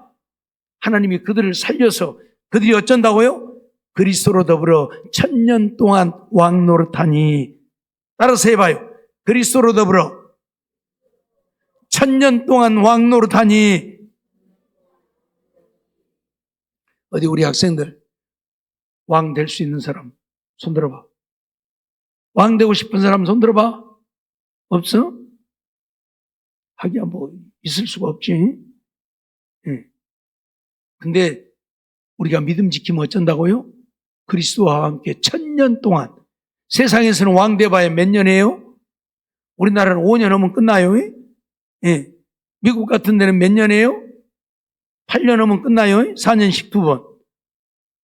하나님이 그들을 살려서 그들이 어쩐다고요? 그리스도로 더불어 1000년 동안 왕 노릇하니. 따라서 해봐요. 그리스도로 더불어 1000년 동안 왕 노릇하니. 어디 우리 학생들 왕 될 수 있는 사람 손 들어봐. 왕 되고 싶은 사람 손 들어봐. 없어? 하기야 뭐 있을 수가 없지. 예. 근데 우리가 믿음 지키면 어쩐다고요? 그리스도와 함께 1000년 동안. 세상에서는 왕 돼봐야 몇 년이에요? 우리나라는 5년 하면 끝나요. 예. 미국 같은 데는 몇 년이에요? 8년 하면 끝나요. 4년씩 2번.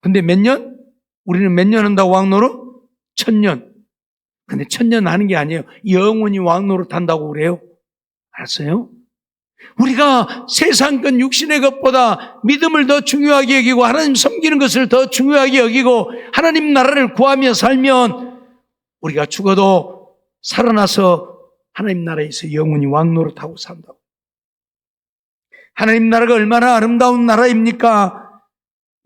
근데 몇 년? 우리는 몇 년 한다고 왕노릇? 1000년. 근데 1000년 하는 게 아니에요. 영원히 왕노릇 한다고 그래요. 알았어요? 우리가 세상 것 육신의 것보다 믿음을 더 중요하게 여기고 하나님 섬기는 것을 더 중요하게 여기고 하나님 나라를 구하며 살면 우리가 죽어도 살아나서 하나님 나라에서 영원히 왕노릇하고 산다고. 하나님 나라가 얼마나 아름다운 나라입니까?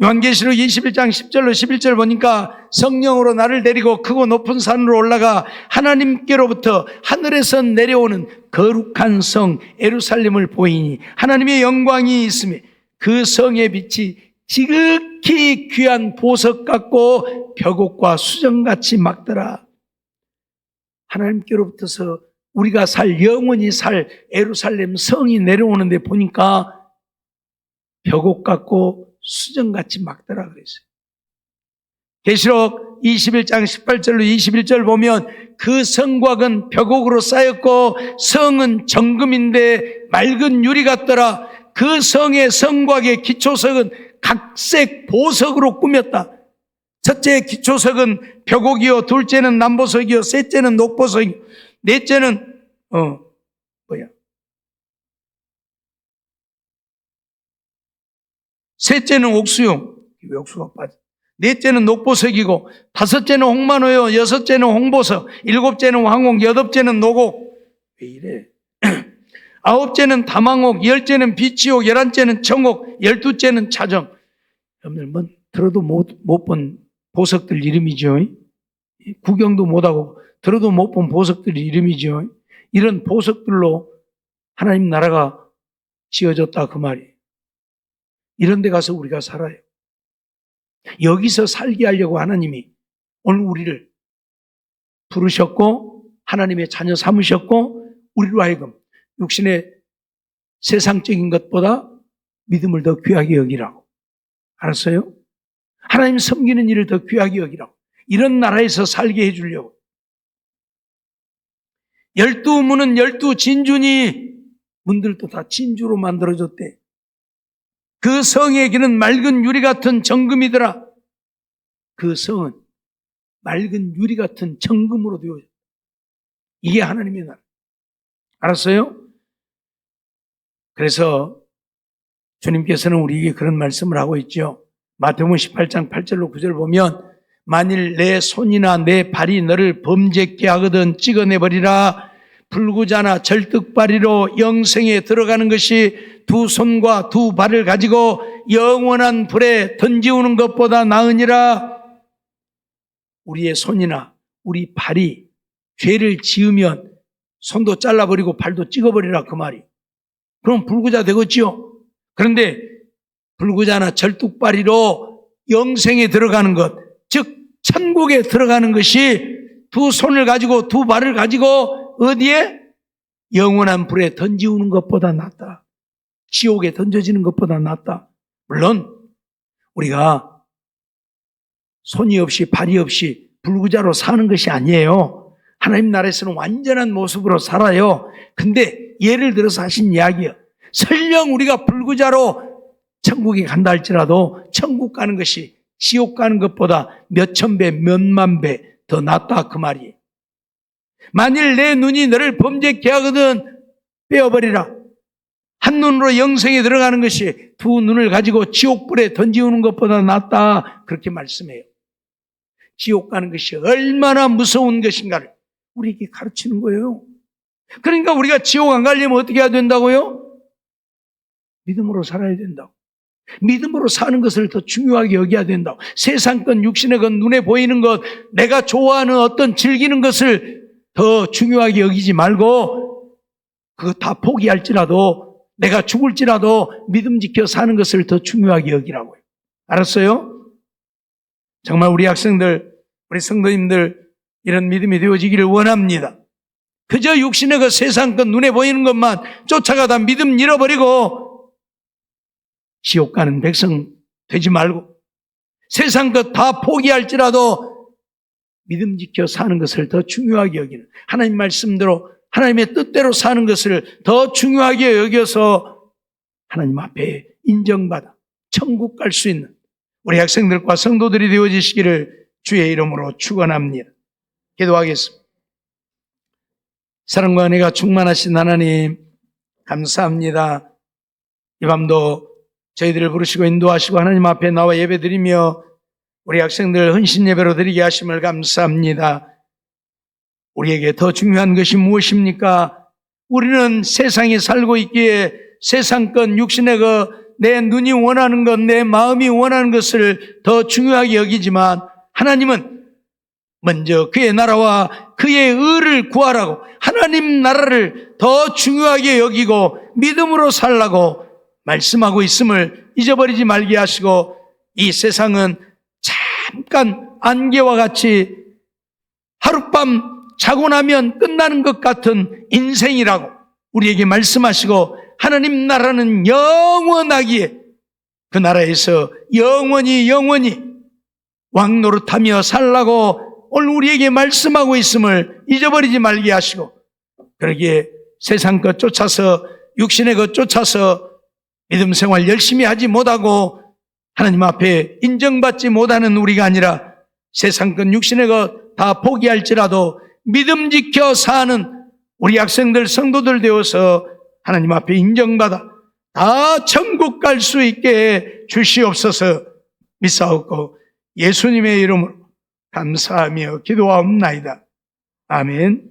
요한계시록 21장 10절로 11절 보니까 성령으로 나를 데리고 크고 높은 산으로 올라가 하나님께로부터 하늘에서 내려오는 거룩한 성 예루살렘을 보이니 하나님의 영광이 있으며 그 성의 빛이 지극히 귀한 보석 같고 벽옥과 수정같이 막더라. 하나님께로부터서 우리가 영원히 살 예루살렘 성이 내려오는데 보니까 벽옥 같고 수정같이 막더라 그랬어요. 계시록 21장 18절로 21절 보면 그 성곽은 벽옥으로 쌓였고 성은 정금인데 맑은 유리 같더라. 그 성의 성곽의 기초석은 각색 보석으로 꾸몄다. 첫째 기초석은 벽옥이요, 둘째는 남보석이요, 셋째는 녹보석이요, 넷째는 셋째는 옥수용, 왜 옥수가 빠져? 넷째는 녹보석이고, 다섯째는 홍만호요, 여섯째는 홍보석, 일곱째는 황옥, 여덟째는 노곡. 왜 이래? 아홉째는 다망옥, 열째는 비치옥, 11째는 청옥, 12째는 차정. 여러분들 들어도 못 본 보석들 이름이죠. 구경도 못하고 들어도 못 본 보석들 이름이죠. 이런 보석들로 하나님 나라가 지어졌다 그 말이에요. 이런 데 가서 우리가 살아요. 여기서 살게 하려고 하나님이 오늘 우리를 부르셨고 하나님의 자녀 삼으셨고 우리로 하여금 육신의 세상적인 것보다 믿음을 더 귀하게 여기라고. 알았어요? 하나님 섬기는 일을 더 귀하게 여기라고. 이런 나라에서 살게 해주려고. 12문은 12진주니 문들도 다 진주로 만들어졌대. 그 성의 길은 맑은 유리 같은 정금이더라. 그 성은 맑은 유리 같은 정금으로 되어졌다. 이게 하나님의 나라. 알았어요? 그래서 주님께서는 우리에게 그런 말씀을 하고 있죠. 마태복음 18장 8절로 9절 보면 만일 내 손이나 내 발이 너를 범죄케 하거든 찍어내버리라. 불구자나 절뚝발이로 영생에 들어가는 것이 두 손과 두 발을 가지고 영원한 불에 던지우는 것보다 나으니라. 우리의 손이나 우리 발이 죄를 지으면 손도 잘라버리고 발도 찍어버리라 그 말이. 그럼 불구자 되겠지요. 그런데 불구자나 절뚝발이로 영생에 들어가는 것, 즉 천국에 들어가는 것이 두 손을 가지고 두 발을 가지고 어디에? 영원한 불에 던지우는 것보다 낫다. 지옥에 던져지는 것보다 낫다. 물론 우리가 손이 없이 발이 없이 불구자로 사는 것이 아니에요. 하나님 나라에서는 완전한 모습으로 살아요. 근데 예를 들어서 하신 이야기예요. 설령 우리가 불구자로 천국에 간다 할지라도 천국 가는 것이 지옥 가는 것보다 몇천 배, 몇만 배 더 낫다 그 말이에요. 만일 내 눈이 너를 범죄케 하거든 빼어버리라. 한 눈으로 영생에 들어가는 것이 두 눈을 가지고 지옥불에 던지우는 것보다 낫다 그렇게 말씀해요. 지옥 가는 것이 얼마나 무서운 것인가를 우리에게 가르치는 거예요. 그러니까 우리가 지옥 안 가려면 어떻게 해야 된다고요? 믿음으로 살아야 된다고. 믿음으로 사는 것을 더 중요하게 여겨야 된다고. 세상 것, 육신의 것, 눈에 보이는 것, 내가 좋아하는 어떤 즐기는 것을 더 중요하게 여기지 말고 그거 다 포기할지라도 내가 죽을지라도 믿음 지켜 사는 것을 더 중요하게 여기라고요. 알았어요? 정말 우리 학생들, 우리 성도님들 이런 믿음이 되어지기를 원합니다. 그저 육신의 것, 세상 것, 눈에 보이는 것만 쫓아가다 믿음 잃어버리고 지옥 가는 백성 되지 말고 세상 것 다 포기할지라도 믿음 지켜 사는 것을 더 중요하게 여기는, 하나님 말씀대로 하나님의 뜻대로 사는 것을 더 중요하게 여겨서 하나님 앞에 인정받아 천국 갈 수 있는 우리 학생들과 성도들이 되어지시기를 주의 이름으로 축원합니다. 기도하겠습니다. 사랑과 은혜가 충만하신 하나님 감사합니다. 이 밤도 저희들을 부르시고 인도하시고 하나님 앞에 나와 예배드리며 우리 학생들 헌신 예배로 드리게 하심을 감사합니다. 우리에게 더 중요한 것이 무엇입니까? 우리는 세상에 살고 있기에 세상 것, 육신의 것, 내 눈이 원하는 것, 내 마음이 원하는 것을 더 중요하게 여기지만 하나님은 먼저 그의 나라와 그의 의를 구하라고 하나님 나라를 더 중요하게 여기고 믿음으로 살라고 말씀하고 있음을 잊어버리지 말게 하시고 이 세상은 잠깐 안개와 같이 하룻밤 자고 나면 끝나는 것 같은 인생이라고 우리에게 말씀하시고 하나님 나라는 영원하기에 그 나라에서 영원히 왕노릇하며 살라고 오늘 우리에게 말씀하고 있음을 잊어버리지 말게 하시고 그러기에 세상 것 쫓아서 육신의 것 쫓아서 믿음 생활 열심히 하지 못하고 하나님 앞에 인정받지 못하는 우리가 아니라 세상 것 육신의 것 다 포기할지라도 믿음 지켜 사는 우리 학생들 성도들 되어서 하나님 앞에 인정받아 다 천국 갈 수 있게 주시옵소서 믿사옵고 예수님의 이름으로 감사하며 기도하옵나이다. 아멘.